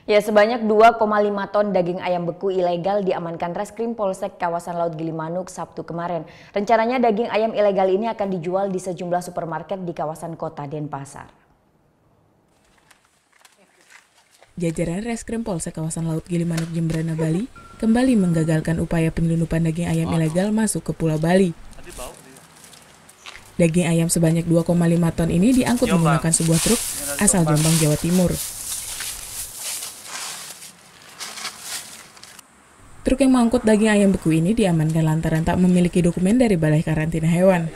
Ya, sebanyak 2,5 ton daging ayam beku ilegal diamankan Reskrim Polsek kawasan Laut Gilimanuk Sabtu kemarin. Rencananya daging ayam ilegal ini akan dijual di sejumlah supermarket di kawasan kota Denpasar. Jajaran Reskrim Polsek kawasan Laut Gilimanuk Jembrana, Bali kembali menggagalkan upaya penyelundupan daging ayam ilegal masuk ke Pulau Bali. Daging ayam sebanyak 2,5 ton ini diangkut menggunakan sebuah truk asal Jombang, Jawa Timur. Truk yang mengangkut daging ayam beku ini diamankan lantaran tak memiliki dokumen dari Balai Karantina Hewan.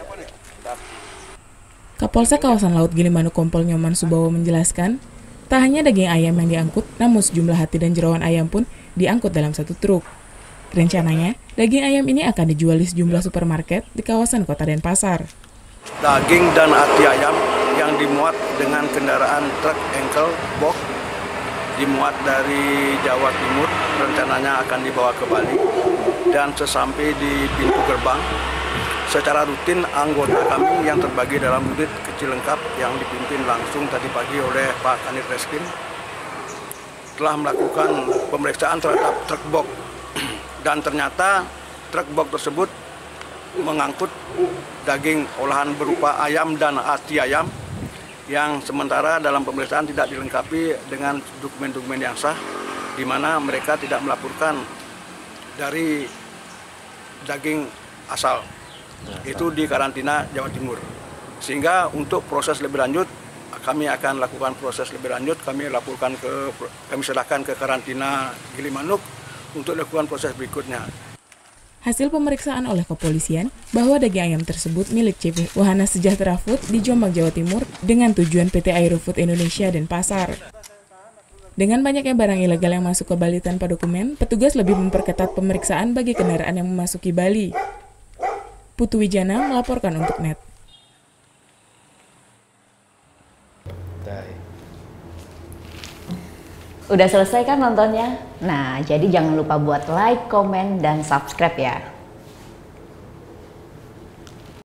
Kapolsek kawasan Laut Gilimanuk Kompol Nyoman Subowo menjelaskan, tak hanya daging ayam yang diangkut, namun sejumlah hati dan jerawan ayam pun diangkut dalam satu truk. Rencananya, daging ayam ini akan dijual di sejumlah supermarket di kawasan kota Denpasar. Daging dan hati ayam yang dimuat dengan kendaraan truk engkel box dimuat dari Jawa Timur, rencananya akan dibawa ke Bali, dan sesampai di pintu gerbang, secara rutin anggota kami yang terbagi dalam unit kecil lengkap yang dipimpin langsung tadi pagi oleh Pak Kanit Reskrim telah melakukan pemeriksaan terhadap truk box, dan ternyata truk box tersebut mengangkut daging olahan berupa ayam dan hati ayam yang sementara dalam pemeriksaan tidak dilengkapi dengan dokumen-dokumen yang sah, di mana mereka tidak melaporkan dari daging asal, itu di karantina Jawa Timur. Sehingga untuk proses lebih lanjut, kami akan lakukan proses lebih lanjut, kami serahkan ke karantina Gilimanuk untuk lakukan proses berikutnya. Hasil pemeriksaan oleh kepolisian bahwa daging ayam tersebut milik CV Wahana Sejahtera Food di Jombang, Jawa Timur dengan tujuan PT Aerofood Indonesia Denpasar. Dengan banyaknya barang ilegal yang masuk ke Bali tanpa dokumen, petugas lebih memperketat pemeriksaan bagi kendaraan yang memasuki Bali. Putu Wijana melaporkan untuk NET. Udah selesai kan nontonnya? Nah, jadi jangan lupa buat like, komen, dan subscribe ya.